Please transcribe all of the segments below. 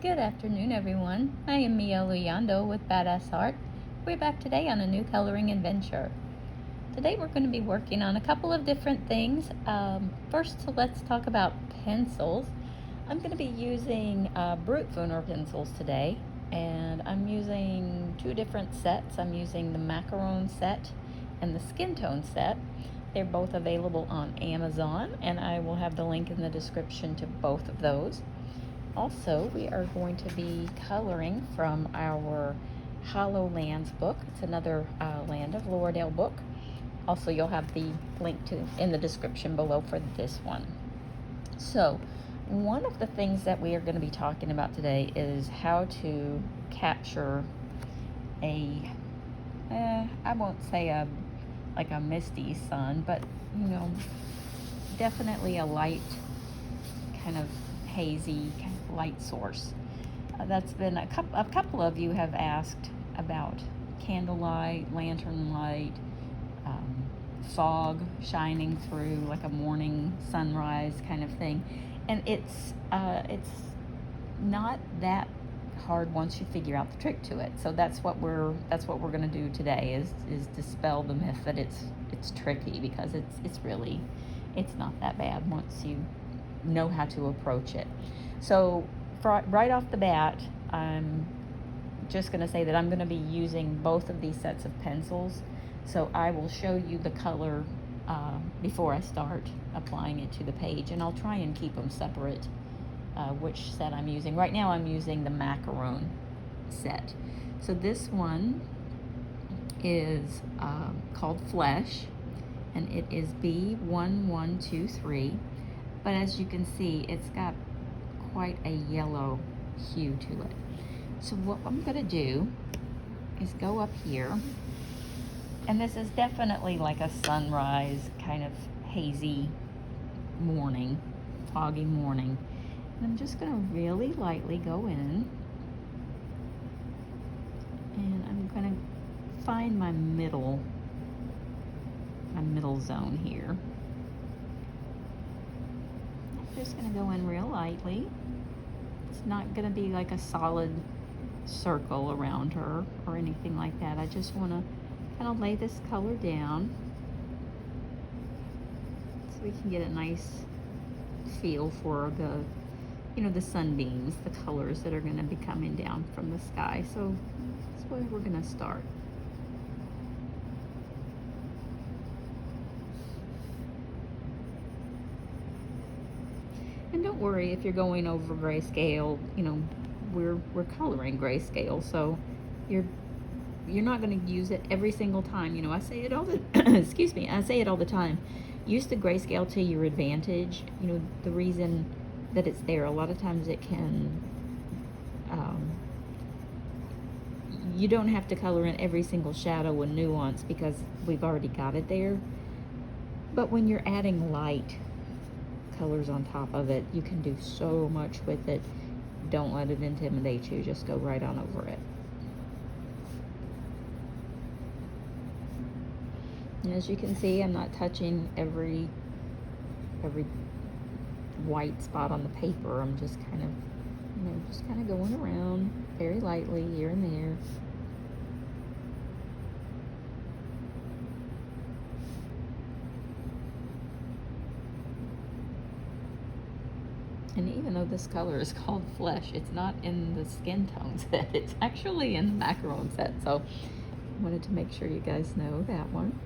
Good afternoon, everyone. I am Mia Luyando with Badass Art. We're back today on a new coloring adventure. Today we're going to be working on a couple of different things. First, let's talk about pencils. I'm going to be using Brutfuner pencils today, and I'm using two different sets. I'm using the macaron set and the skin tone set. They're both available on Amazon, and I will have the link in the description to both of those. Also, we are going to be coloring from our Hollow Lands book. It's another Land of Loredale book. Also, you'll have the link to in the description below for this one. So, one of the things that we are going to be talking about today is how to capture I won't say like a misty sun, but definitely a light, kind of hazy light source. That's been a couple of you have asked about candlelight, lantern light, fog shining through, like a morning sunrise kind of thing, and it's not that hard once you figure out the trick to it. So that's what we're going to do today is dispel the myth that it's tricky, because it's not that bad once you know how to approach it. So right off the bat, I'm just going to say that I'm going to be using both of these sets of pencils. So I will show you the color before I start applying it to the page, and I'll try and keep them separate, which set I'm using. Right now I'm using the macaron set. So this one is called Flesh, and it is B1123. But as you can see, it's got quite a yellow hue to it. So what I'm going to do is go up here, and this is definitely like a sunrise, kind of hazy morning, foggy morning. And I'm just going to really lightly go in, and I'm going to find my middle zone here. Just going to go in real lightly. It's not going to be like a solid circle around her or anything like that. I just want to kind of lay this color down so we can get a nice feel for the sunbeams, the colors that are going to be coming down from the sky. So that's where we're going to start. And don't worry if you're going over grayscale. We're coloring grayscale, so you're not going to use it every single time. I say it all the excuse me, I say it all the time. Use the grayscale to your advantage. The reason that it's there, a lot of times it can you don't have to color in every single shadow and nuance because we've already got it there. But when you're adding light colors on top of it, you can do so much with it. Don't let it intimidate you. Just go right on over it. And as you can see, I'm not touching every white spot on the paper. I'm just kind of going around very lightly here and there. And even though this color is called Flesh, it's not in the skin tone set. It's actually in the macaron set. So I wanted to make sure you guys know that one.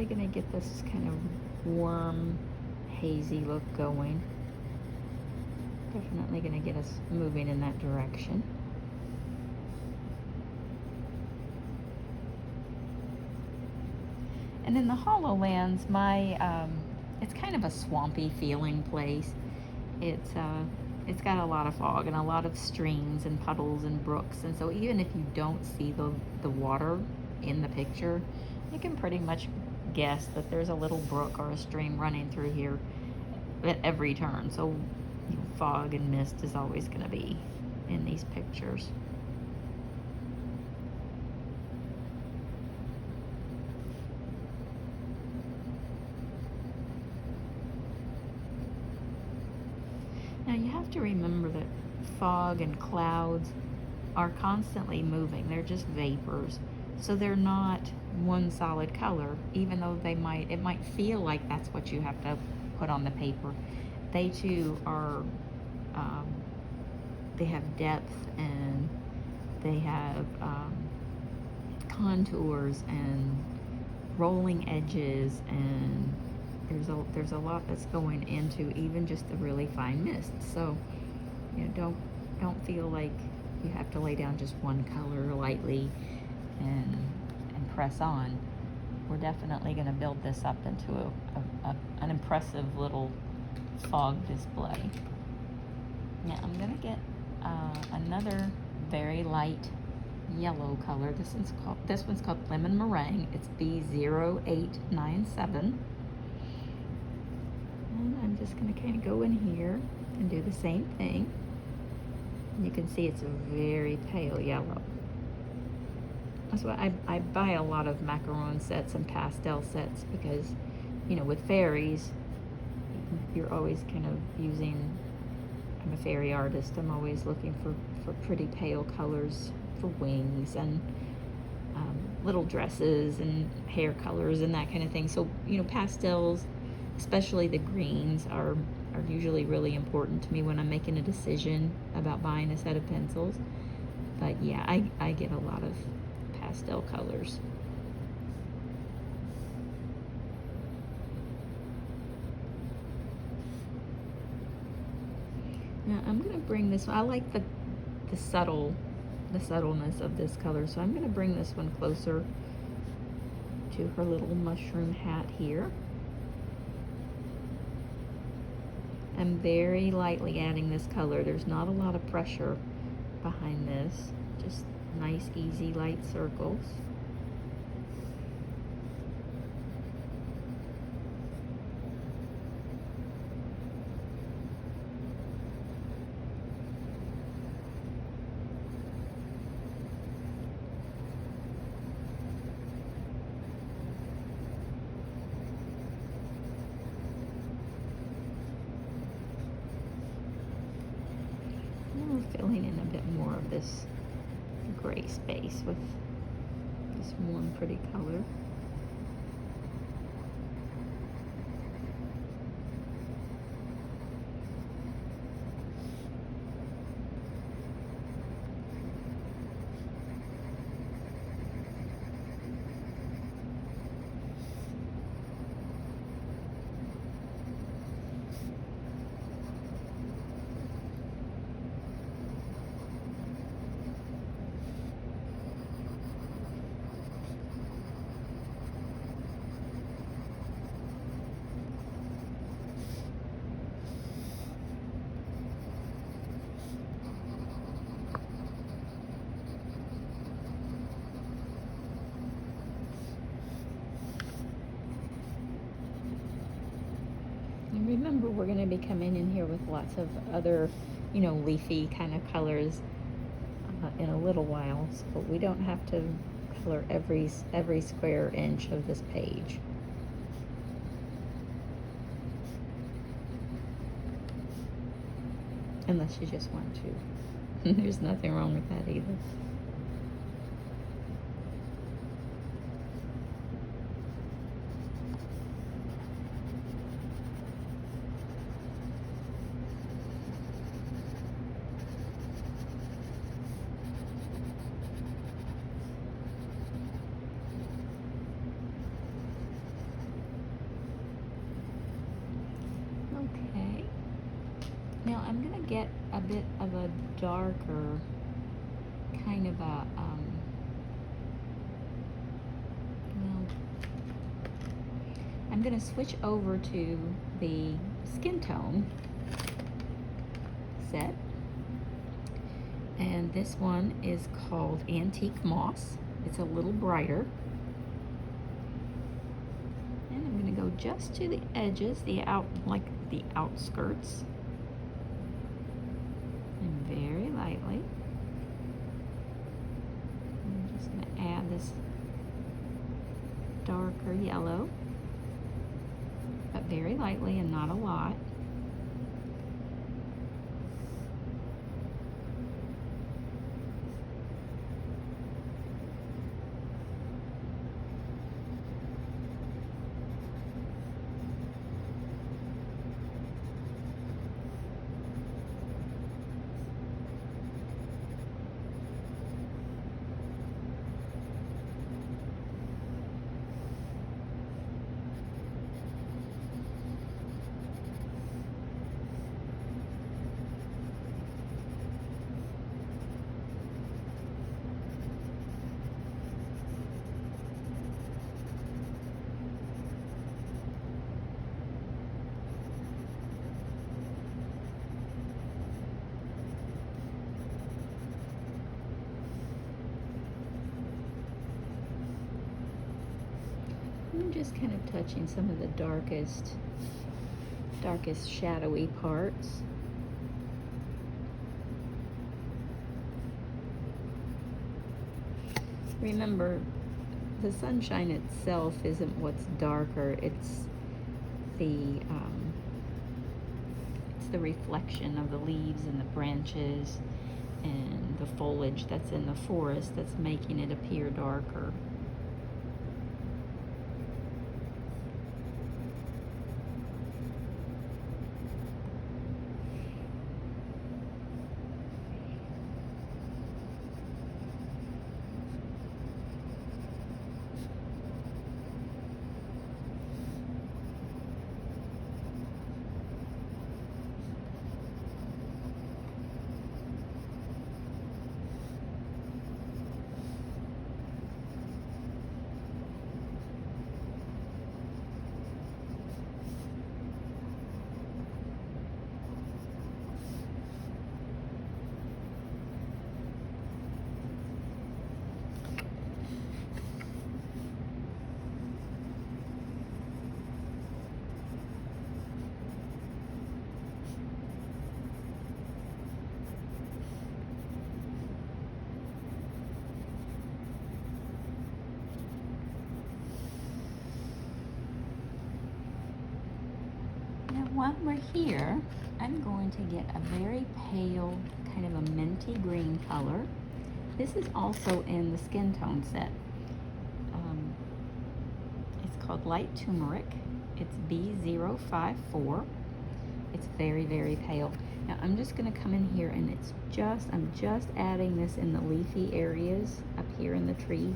Going to get this kind of warm, hazy look going. Definitely going to get us moving in that direction. And in the Hollow Lands, it's kind of a swampy feeling place. It's it's got a lot of fog and a lot of streams and puddles and brooks, and so even if you don't see the water in the picture, you can pretty much guess that there's a little brook or a stream running through here at every turn. So fog and mist is always going to be in these pictures. Now you have to remember that fog and clouds are constantly moving. They're just vapors. So they're not one solid color, even though it might feel like that's what you have to put on the paper. They too are, they have depth, and they have contours and rolling edges, and there's a lot that's going into even just the really fine mist. So don't feel like you have to lay down just one color lightly and press on. We're definitely going to build this up into an impressive little fog display. Now I'm going to get another very light yellow color. This one's called Lemon Meringue. It's B0897. And I'm just going to kind of go in here and do the same thing. And you can see it's a very pale yellow. That's why I buy a lot of macaron sets and pastel sets, because, with fairies, you're always kind of using, I'm a fairy artist, I'm always looking for pretty pale colors for wings and little dresses and hair colors and that kind of thing. So, pastels, especially the greens, are usually really important to me when I'm making a decision about buying a set of pencils. But yeah, I get a lot of pastel colors. Now I'm going to bring this one. I like the subtleness of this color, so I'm going to bring this one closer to her little mushroom hat here. I'm very lightly adding this color. There's not a lot of pressure behind this. Just nice, easy, light circles. Filling in a bit more of this gray space with this one pretty color. And remember, we're going to be coming in here with lots of other, leafy kind of colors in a little while. So we don't have to color every square inch of this page. Unless you just want to. There's nothing wrong with that either. Okay. Now I'm going to get a bit of a darker kind of a, I'm going to switch over to the skin tone set. And this one is called Antique Moss. It's a little brighter. And I'm going to go just to the edges, the outskirts. And very lightly. I'm just going to add this darker yellow, but very lightly and not a lot. I'm just kind of touching some of the darkest shadowy parts. Remember, the sunshine itself isn't what's darker, it's the reflection of the leaves and the branches and the foliage that's in the forest that's making it appear darker. While we're here, I'm going to get a very pale, kind of a minty green color. This is also in the skin tone set. It's called Light Turmeric. It's B054. It's very, very pale. Now I'm just going to come in here and I'm just adding this in the leafy areas up here in the tree.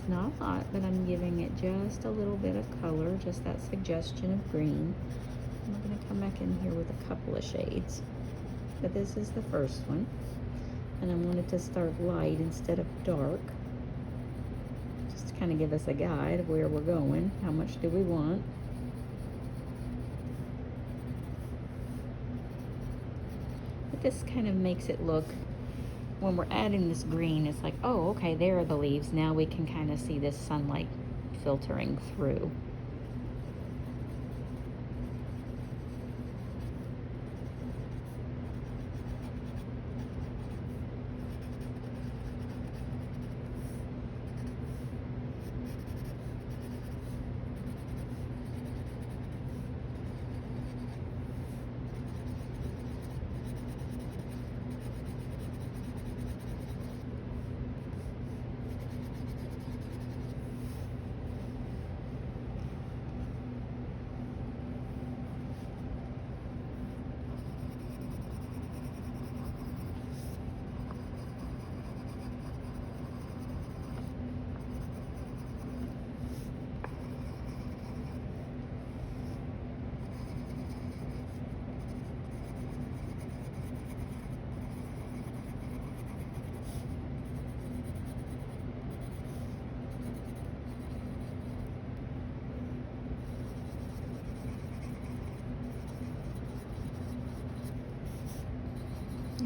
Not a lot, but I'm giving it just a little bit of color, just that suggestion of green. I'm going to come back in here with a couple of shades, but this is the first one, and I wanted to start light instead of dark, just to kind of give us a guide of where we're going. How much do we want? But this kind of makes it look, when we're adding this green, it's like, oh, okay, there are the leaves. Now we can kind of see this sunlight filtering through.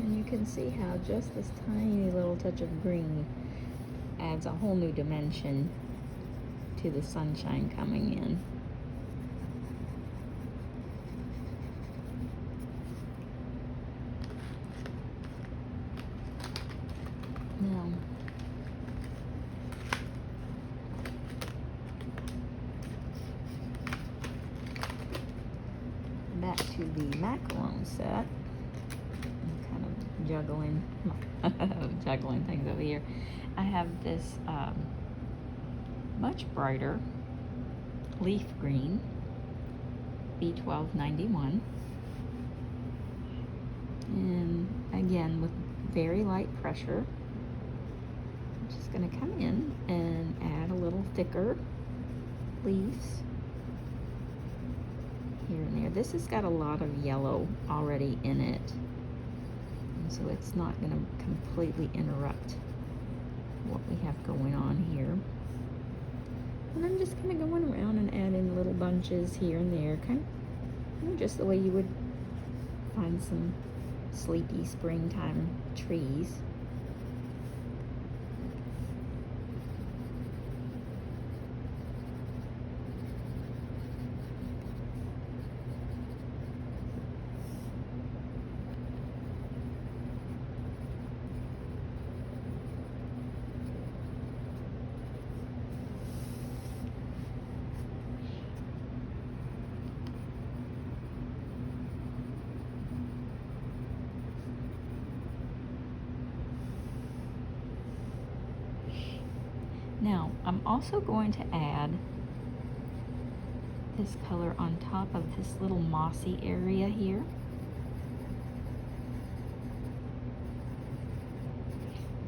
And you can see how just this tiny little touch of green adds a whole new dimension to the sunshine coming in. Now, back to the macaron set. I'm kind of juggling things over here. I have this much brighter leaf green, B1291, and again with very light pressure, I'm just going to come in and add a little thicker leaves here and there. This has got a lot of yellow already in it, and so it's not going to completely interrupt what we have going on here. And I'm just kind of going around and adding little bunches here and there, kind of, you know, just the way you would find some sleepy springtime trees. Now, I'm also going to add this color on top of this little mossy area here.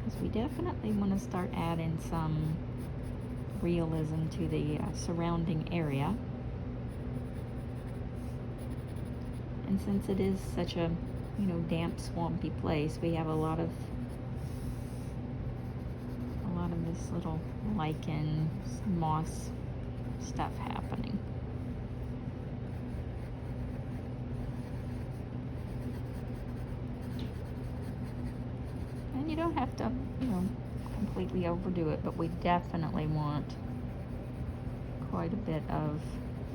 Because we definitely want to start adding some realism to the surrounding area. And since it is such a, you know, damp, swampy place, we have a lot of this little lichen, moss stuff happening. And you don't have to, you know, completely overdo it, but we definitely want quite a bit of,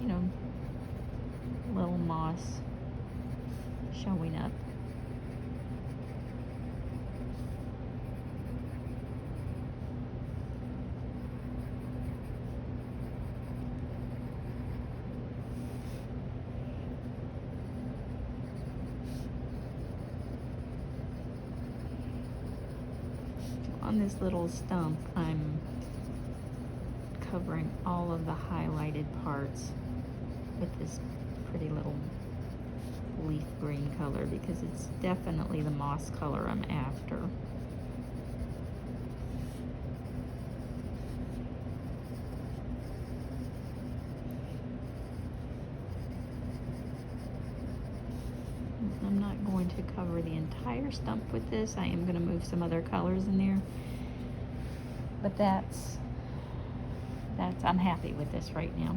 you know, little moss showing up. On this little stump, I'm covering all of the highlighted parts with this pretty little leaf green color because it's definitely the moss color I'm after. I'm not going to cover the entire stump with this. I am going to move some other colors in there. But that's I'm happy with this right now.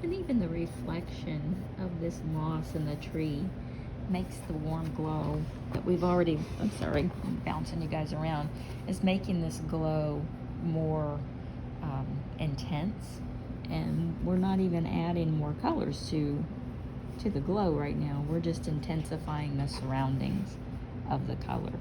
And even the reflection of this moss in the tree makes the warm glow that we've already, I'm sorry, I'm bouncing you guys around, is making this glow more intense. And we're not even adding more colors to the glow right now. We're just intensifying the surroundings of the color.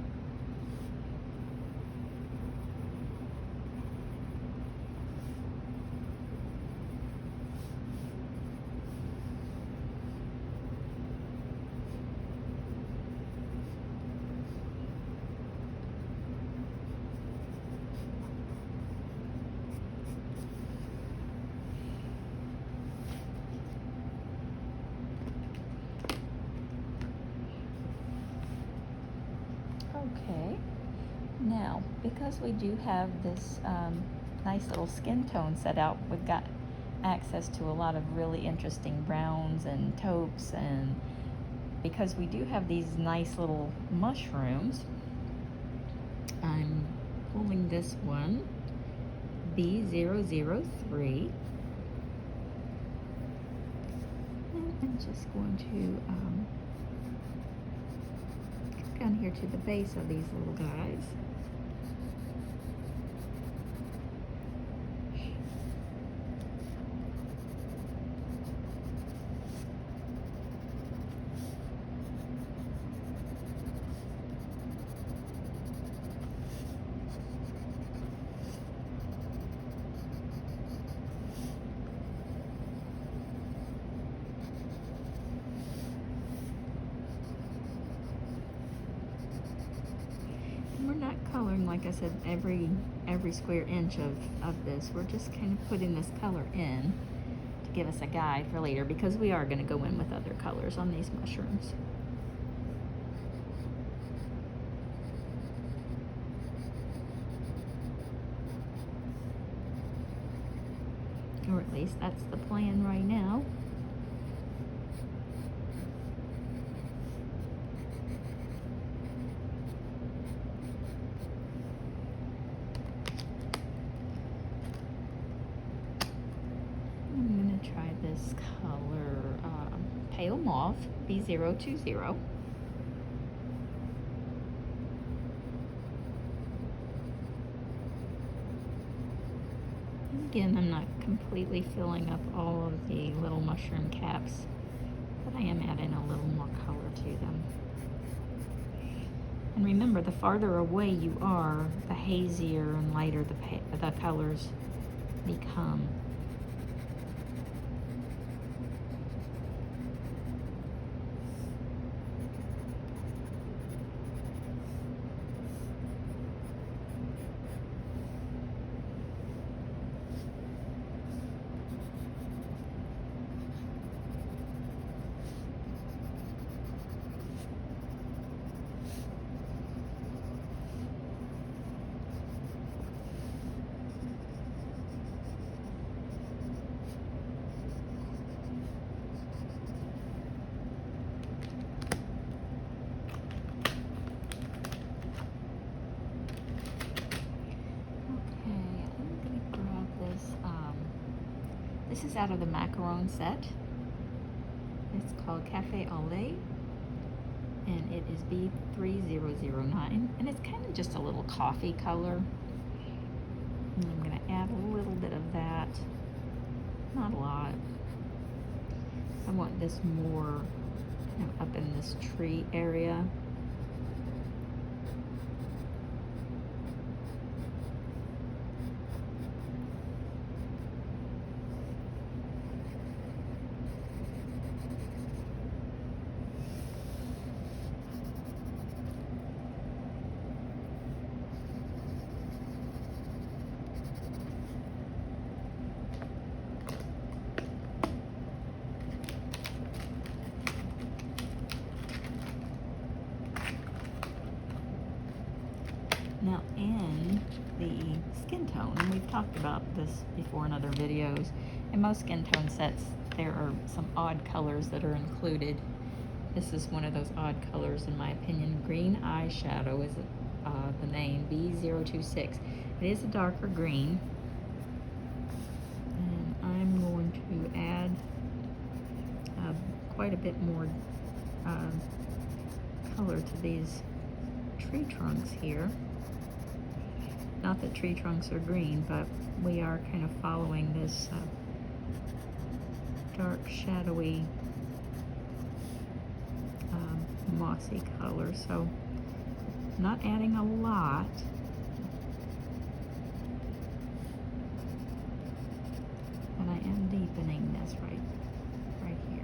Okay, now because we do have this nice little skin tone set out, we've got access to a lot of really interesting browns and taupes, and because we do have these nice little mushrooms, I'm pulling this one, B003, and I'm just going to go down here to the base of these little guys. We're not coloring, like I said, every square inch of this. We're just kind of putting this color in to give us a guide for later, because we are going to go in with other colors on these mushrooms. Or at least that's the plan right now. I'm going to try this color, Pale Mauve, B020. Again, I'm not completely filling up all of the little mushroom caps, but I am adding a little more color to them. And remember, the farther away you are, the hazier and lighter the colors become. This is out of the macaron set. It's called Cafe au lait, and it is B3009, and it's kind of just a little coffee color. And I'm going to add a little bit of that, not a lot. I want this more kind of up in this tree area. Now in the skin tone, and we've talked about this before in other videos, in most skin tone sets there are some odd colors that are included. This is one of those odd colors in my opinion. Green Eyeshadow is the name, B026. It is a darker green, and I'm going to add quite a bit more color to these tree trunks here. Not that tree trunks are green, but we are kind of following this dark, shadowy, mossy color. So not adding a lot. But I am deepening this right here.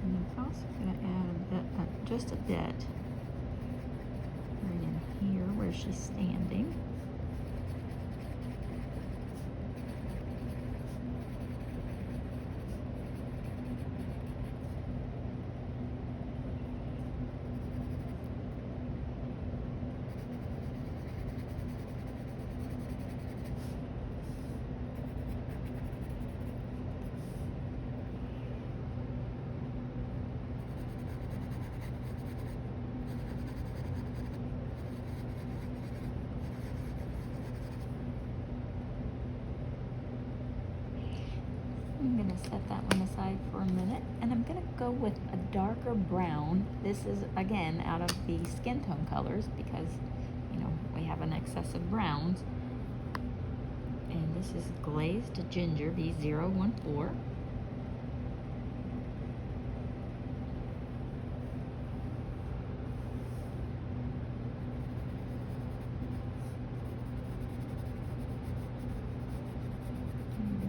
I'm also going to add just a bit right in here where she's standing. I'm going to set that one aside for a minute, and I'm going to go with a darker brown. This is, again, out of the skin tone colors because, you know, we have an excess of browns. And this is Glazed Ginger B014.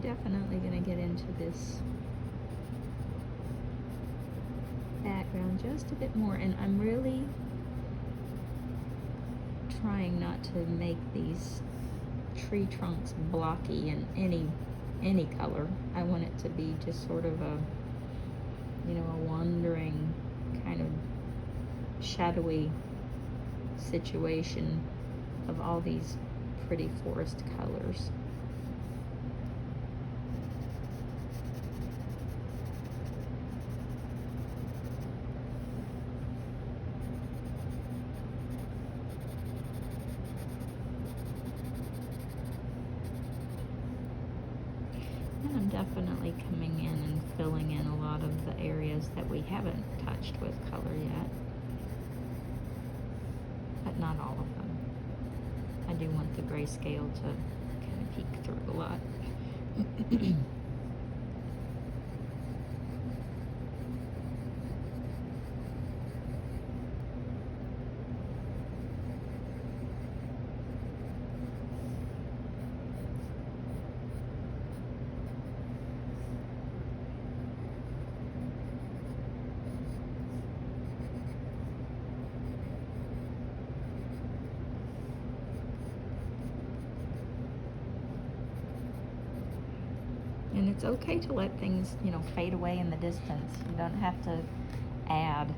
Definitely going to get into this background just a bit more, and I'm really trying not to make these tree trunks blocky in any color. I want it to be just sort of a, you know, a wandering kind of shadowy situation of all these pretty forest colors. And I'm definitely coming in and filling in a lot of the areas that we haven't touched with color yet, but not all of them. I do want the grayscale to kind of peek through a lot. And it's okay to let things, you know, fade away in the distance. You don't have to add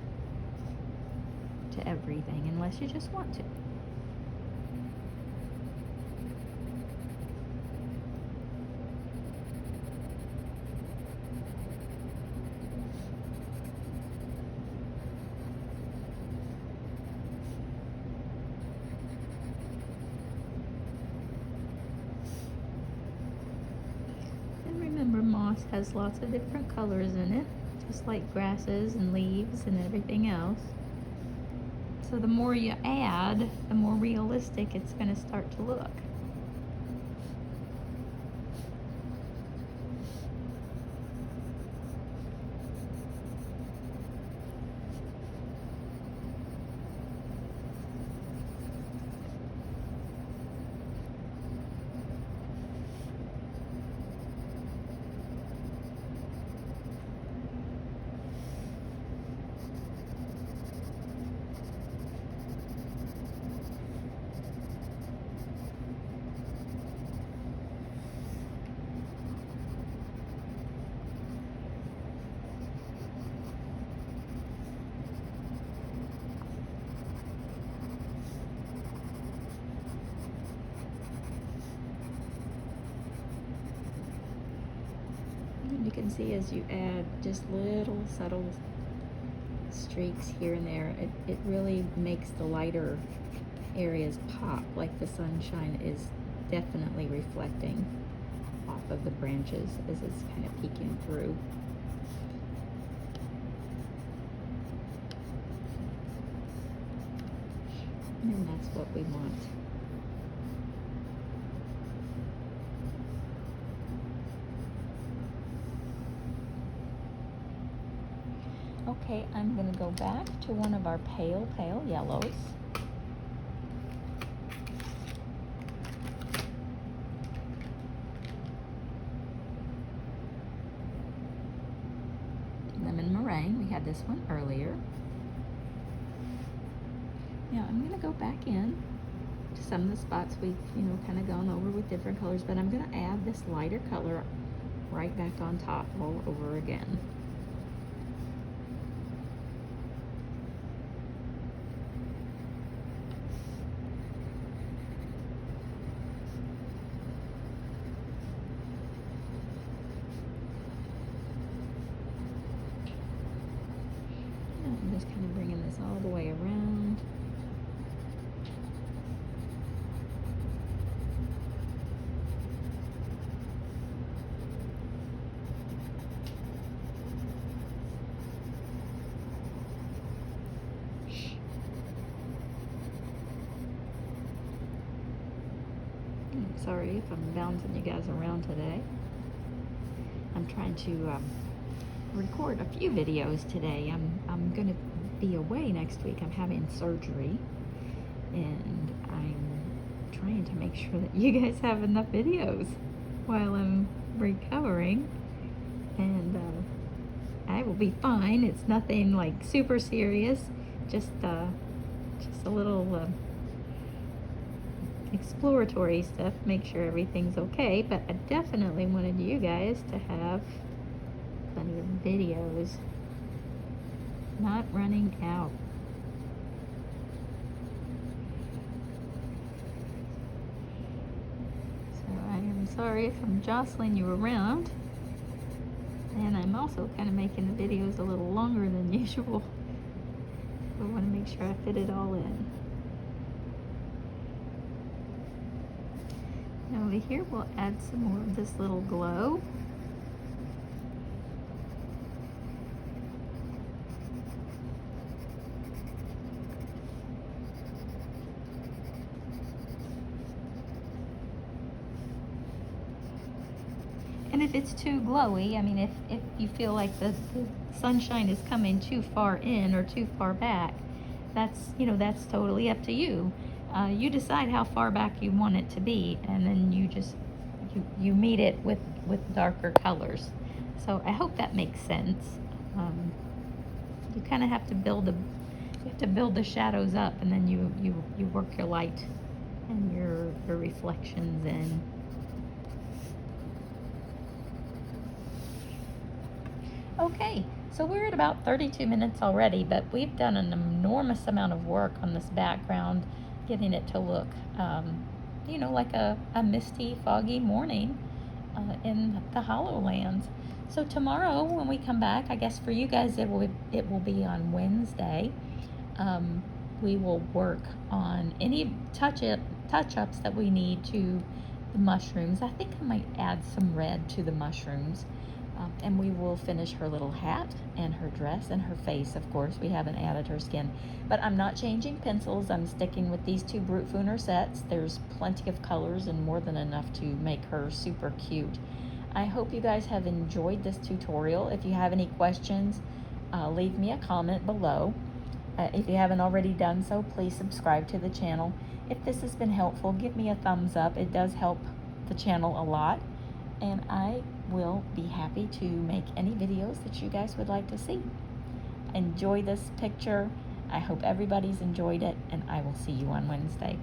to everything unless you just want to. Remember, moss has lots of different colors in it, just like grasses and leaves and everything else. So the more you add, the more realistic it's going to start to look. You can see as you add just little subtle streaks here and there, it really makes the lighter areas pop, like the sunshine is definitely reflecting off of the branches as it's kind of peeking through. And that's what we want. Okay, I'm going to go back to one of our pale yellows. Lemon meringue, we had this one earlier. Now I'm going to go back in to some of the spots we've, kind of gone over with different colors, but I'm going to add this lighter color right back on top all over again. I'm just kind of bringing this all the way around. Sorry if I'm bouncing you guys around today. I'm trying to record a few videos today. I'm going to be away next week. I'm having surgery, and I'm trying to make sure that you guys have enough videos while I'm recovering, and I will be fine. It's nothing like super serious, just a little exploratory stuff, make sure everything's okay. But I definitely wanted you guys to have plenty of videos, not running out. So I am sorry if I'm jostling you around, and I'm also kind of making the videos a little longer than usual. I want to make sure I fit it all in. Now over here we'll add some more of this little glow. And if it's too glowy, I mean, if you feel like the sunshine is coming too far in or too far back, that's totally up to you. You decide how far back you want it to be, and then you meet it with darker colors. So I hope that makes sense. You kind of have to build the shadows up, and then you work your light and your reflections in. Okay, so we're at about 32 minutes already, but we've done an enormous amount of work on this background, getting it to look, like a misty, foggy morning in the Hollowlands. So tomorrow when we come back, I guess for you guys it will be on Wednesday. We will work on any touch-ups that we need to the mushrooms. I think I might add some red to the mushrooms. And we will finish her little hat and her dress and her face. Of course, we haven't added her skin. But I'm not changing pencils. I'm sticking with these two Brutfuner sets. There's plenty of colors and more than enough to make her super cute. I hope you guys have enjoyed this tutorial. If you have any questions, leave me a comment below. If you haven't already done so, please subscribe to the channel. If this has been helpful, give me a thumbs up. It does help the channel a lot. And I will be happy to make any videos that you guys would like to see. Enjoy this picture. I hope everybody's enjoyed it, and I will see you on Wednesday.